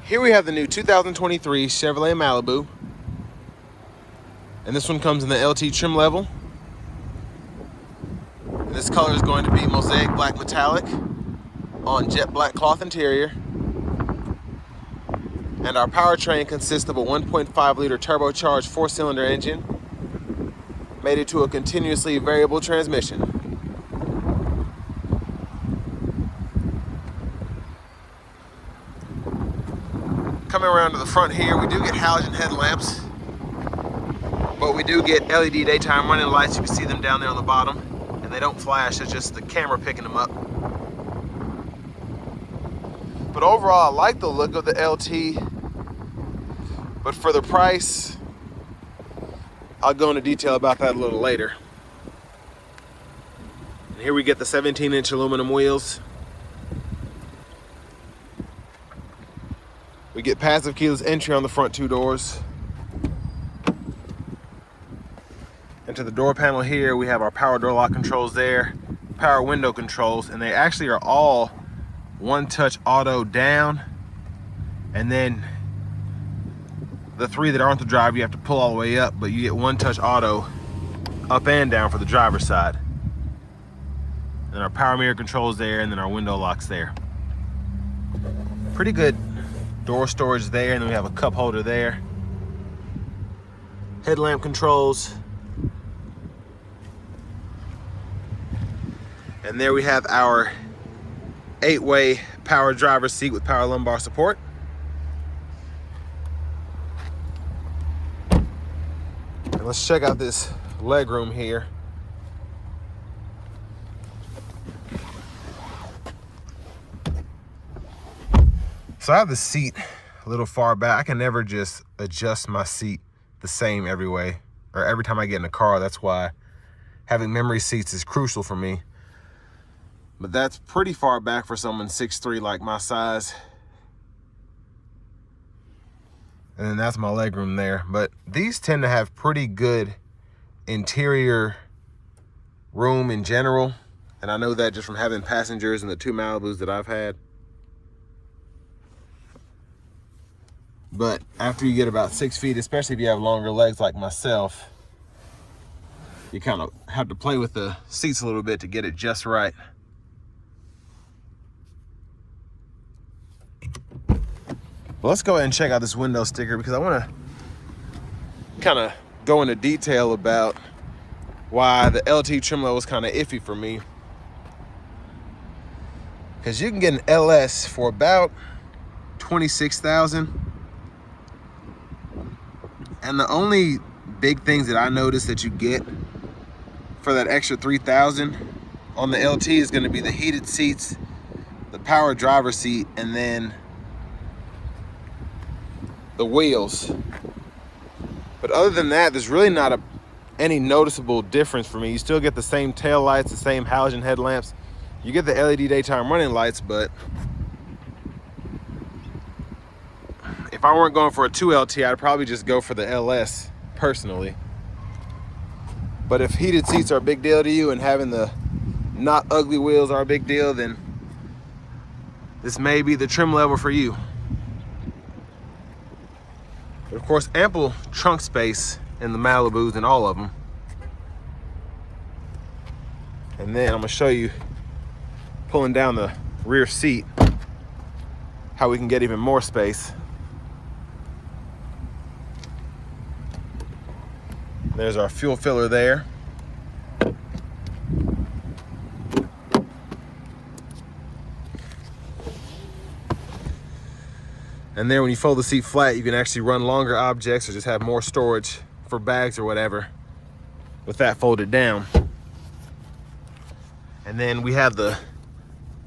Here we have the new 2023 Chevrolet Malibu. And this one comes in the LT trim level. And this color is going to be mosaic black metallic on jet black cloth interior. And our powertrain consists of a 1.5 liter turbocharged 4-cylinder engine mated to a continuously variable transmission. Coming around to the front here, we do get halogen headlamps, but we do get LED daytime running lights. You can see them down there on the bottom, and they don't flash, it's just the camera picking them up. But overall, I like the look of the LT, but for the price, I'll go into detail about that a little later. And here we get the 17-inch aluminum wheels. We get passive keyless entry on the front two doors. And to the door panel here, we have our power door lock controls there, power window controls, and they actually are all one-touch auto down. And then the three that aren't the driver, you have to pull all the way up, but you get one-touch auto up and down for the driver's side. And our power mirror controls there, and then our window locks there. Pretty good door storage there, and then we have a cup holder there. Headlamp controls. And there we have our 8-way power driver's seat with power lumbar support. And let's check out this leg room here. So I have the seat a little far back. I can never just adjust my seat the same every way, or every time I get in a car. That's why having memory seats is crucial for me. But that's pretty far back for someone 6'3" like my size. And then that's my legroom there. But these tend to have pretty good interior room in general. And I know that just from having passengers in the two Malibus that I've had. But after you get about 6 feet, especially if you have longer legs like myself, you kind of have to play with the seats a little bit to get it just right. Well, let's go ahead and check out this window sticker, because I want to kind of go into detail about why the LT trim level is kind of iffy for me. Because you can get an LS for about $26,000. And the only big things that I noticed that you get for that extra $3,000 on the LT is going to be the heated seats, the power driver seat, and then the wheels. But other than that, there's really not any noticeable difference for me. You still get the same tail lights, the same halogen headlamps. You get the LED daytime running lights, but if I weren't going for a 2LT, I'd probably just go for the LS personally. But if heated seats are a big deal to you and having the not ugly wheels are a big deal, then this may be the trim level for you. But of course, ample trunk space in the Malibus and all of them. And then I'm gonna show you, pulling down the rear seat, how we can get even more space. There's our fuel filler there. And there, when you fold the seat flat, you can actually run longer objects or just have more storage for bags or whatever with that folded down. And then we have the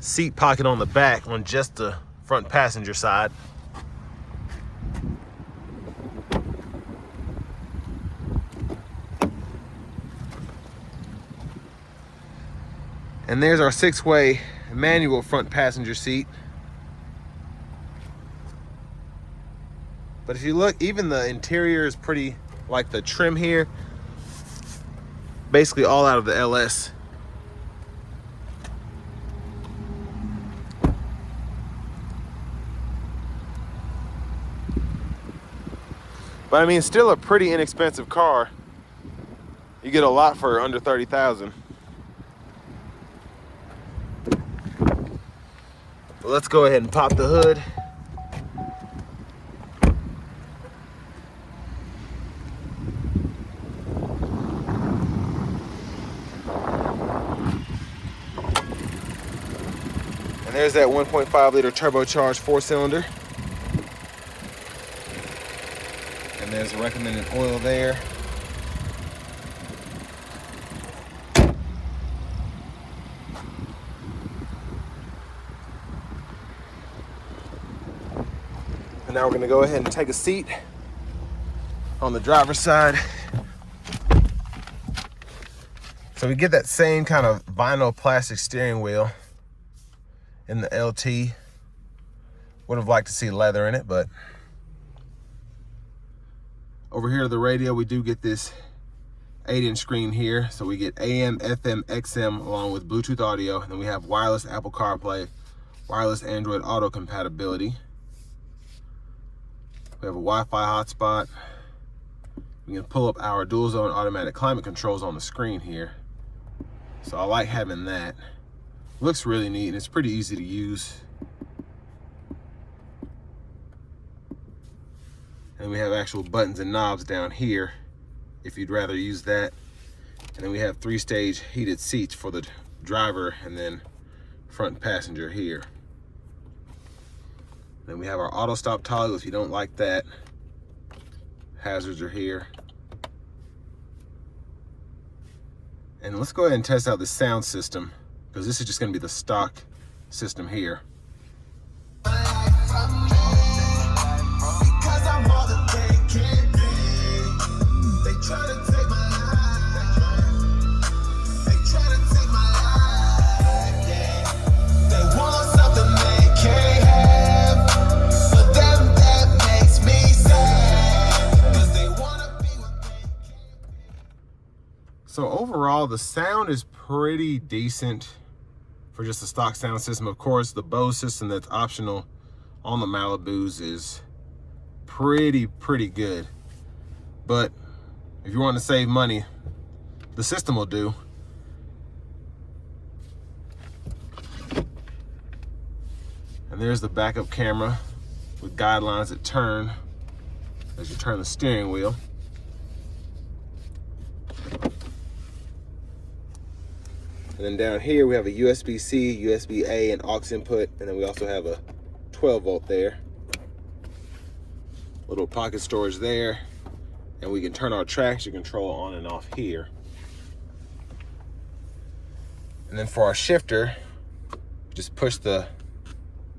seat pocket on the back on just the front passenger side. And there's our 6-way manual front passenger seat. But if you look, even the interior is pretty, like the trim here, basically all out of the LS. But I mean, still a pretty inexpensive car. You get a lot for under 30,000. Well, let's go ahead and pop the hood. And there's that 1.5 liter turbocharged 4-cylinder. And there's the recommended oil there. And now we're gonna go ahead and take a seat on the driver's side. So we get that same kind of vinyl plastic steering wheel in the LT. Would have liked to see leather in it, but over here to the radio, we do get this 8-inch screen here. So we get AM, FM, XM along with Bluetooth audio. And then we have wireless Apple CarPlay, wireless Android Auto compatibility. We have a Wi-Fi hotspot. We can pull up our dual zone automatic climate controls on the screen here. So I like having that. Looks really neat and it's pretty easy to use. And we have actual buttons and knobs down here if you'd rather use that. And then we have 3-stage heated seats for the driver and then front passenger here. Then we have our auto stop toggle if you don't like that. Hazards are here. And let's go ahead and test out the sound system because this is just going to be the stock system here. So overall, the sound is pretty decent for just a stock sound system. Of course, the Bose system that's optional on the Malibus is pretty good. But if you want to save money, the system will do. And there's the backup camera with guidelines that turn as you turn the steering wheel. And then down here we have a USB-C, USB-A, and aux input, and then we also have a 12-volt there. Little pocket storage there, and we can turn our traction control on and off here. And then for our shifter, just push the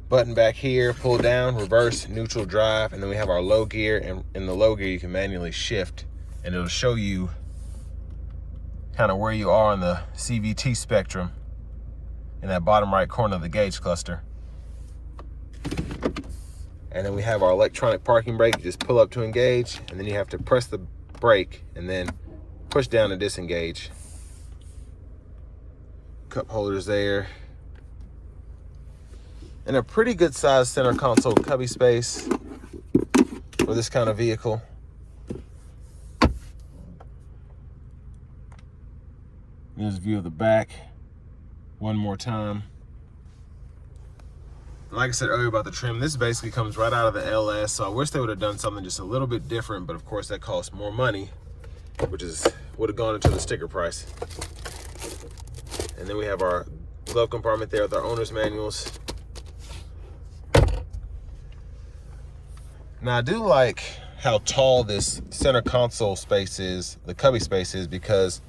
button back here, pull down, reverse, neutral, drive, and then we have our low gear, and in the low gear you can manually shift, and it'll show you kind of where you are on the CVT spectrum in that bottom right corner of the gauge cluster. And then we have our electronic parking brake. You just pull up to engage, and then you have to press the brake and then push down to disengage. Cup holders there. And a pretty good sized center console cubby space for this kind of vehicle. Here's a view of the back one more time. Like I said earlier about the trim, this basically comes right out of the LS, so I wish they would have done something just a little bit different, but of course that costs more money, which would have gone into the sticker price. And then we have our glove compartment there with our owner's manuals. Now I do like how tall this center console space is, the cubby space is, because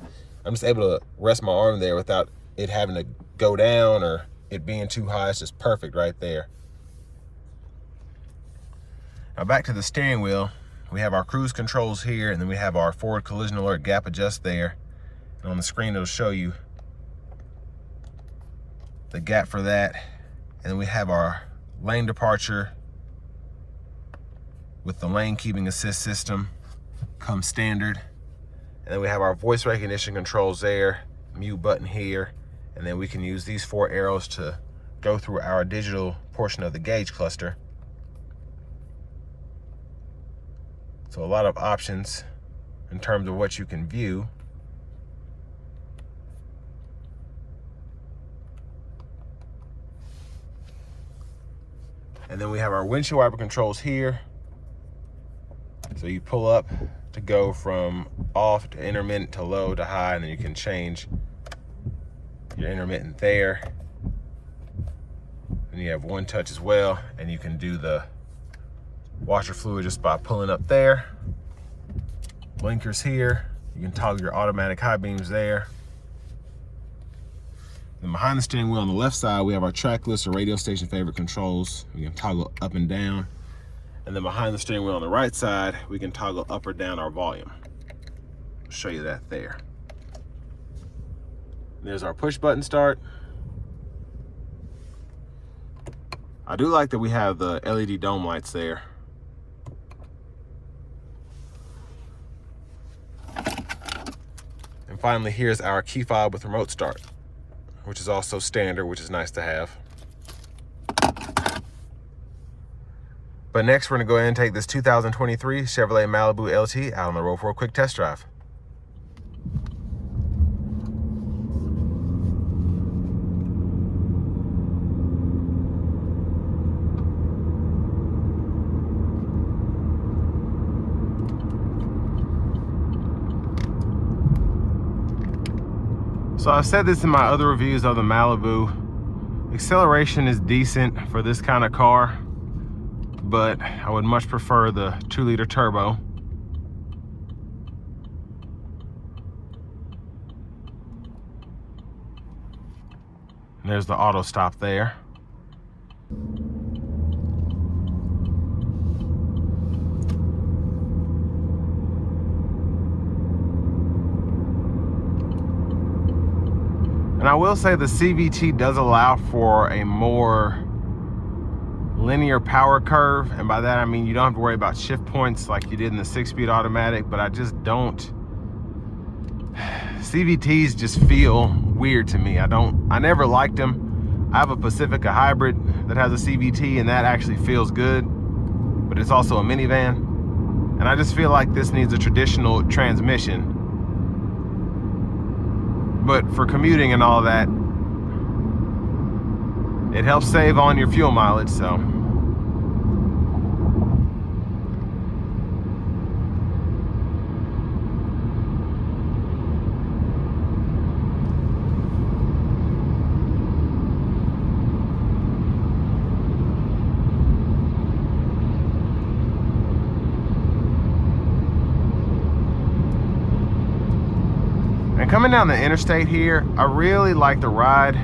I'm just able to rest my arm there without it having to go down or it being too high. It's just perfect right there. Now back to the steering wheel. We have our cruise controls here, and then we have our forward collision alert gap adjust there. And on the screen it'll show you the gap for that. And then we have our lane departure with the lane keeping assist system comes standard. And then we have our voice recognition controls there, mute button here, and then we can use these 4 arrows to go through our digital portion of the gauge cluster. So a lot of options in terms of what you can view. And then we have our windshield wiper controls here. So you pull up to go from off to intermittent to low to high, and then you can change your intermittent there. And you have one touch as well, and you can do the washer fluid just by pulling up there. Blinkers here. You can toggle your automatic high beams there. Then behind the steering wheel on the left side, we have our track list or radio station favorite controls. We can toggle up and down. And then behind the steering wheel on the right side, we can toggle up or down our volume. I'll show you that there. There's our push button start. I do like that we have the LED dome lights there. And finally, here's our key fob with remote start, which is also standard, which is nice to have. But next, we're gonna go ahead and take this 2023 Chevrolet Malibu LT out on the road for a quick test drive. So I've said this in my other reviews of the Malibu. Acceleration is decent for this kind of car, but I would much prefer the 2-liter turbo. And there's the auto stop there. And I will say the CVT does allow for a more linear power curve, and by that I mean you don't have to worry about shift points like you did in the 6-speed automatic, but I just don't. CVTs just feel weird to me. I never liked them. I have a Pacifica hybrid that has a CVT, and that actually feels good, but it's also a minivan, and I just feel like this needs a traditional transmission. But for commuting and all that, it helps save on your fuel mileage, so. And coming down the interstate here, I really like the ride.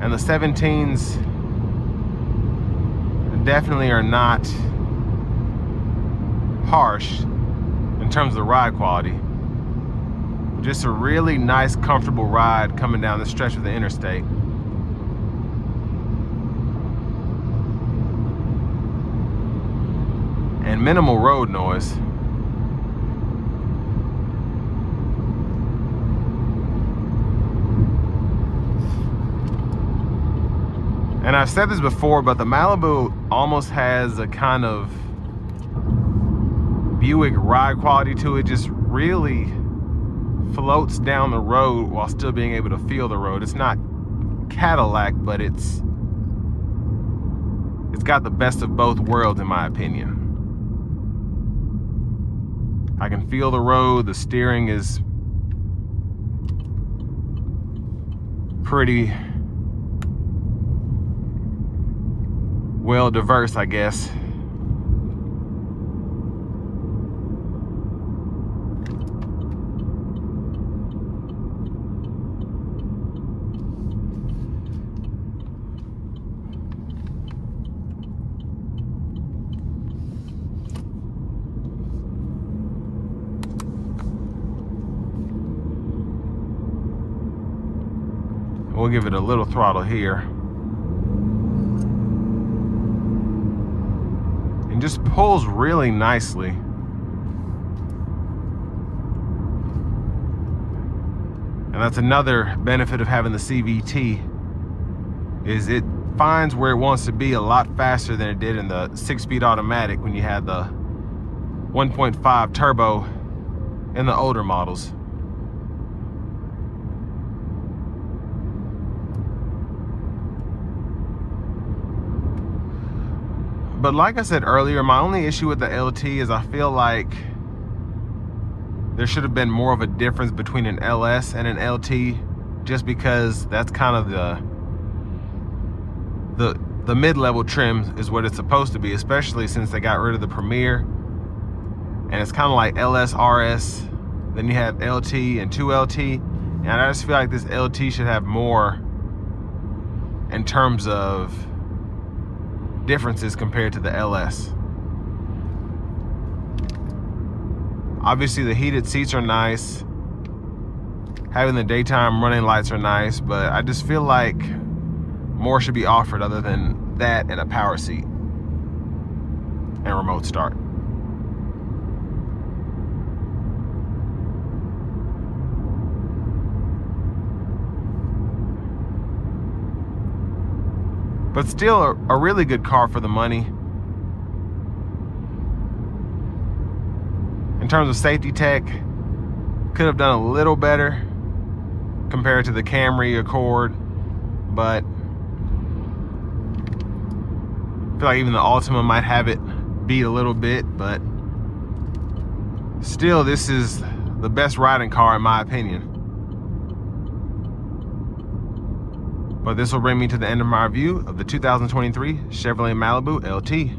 And the 17s definitely are not harsh in terms of the ride quality. Just a really nice, comfortable ride coming down the stretch of the interstate. And minimal road noise. And I've said this before, but the Malibu almost has a kind of Buick ride quality to it. Just really floats down the road while still being able to feel the road. It's not Cadillac, but it's got the best of both worlds in my opinion. I can feel the road. The steering is pretty well diverse, I guess. We'll give it a little throttle here. And just pulls really nicely. And that's another benefit of having the CVT, is it finds where it wants to be a lot faster than it did in the 6-speed automatic when you had the 1.5 turbo in the older models. But like I said earlier, my only issue with the LT is I feel like there should have been more of a difference between an LS and an LT, just because that's kind of the mid-level trim is what it's supposed to be, especially since they got rid of the Premier. And it's kind of like LS, RS, then you have LT and 2LT. And I just feel like this LT should have more in terms of differences compared to the LS. Obviously the heated seats are nice. Having the daytime running lights are nice, but I just feel like more should be offered other than that and a power seat and remote start. But still a really good car for the money. In terms of safety tech, could have done a little better compared to the Camry Accord, but I feel like even the Altima might have it beat a little bit, but still, this is the best riding car in my opinion. But this will bring me to the end of my review of the 2023 Chevrolet Malibu LT.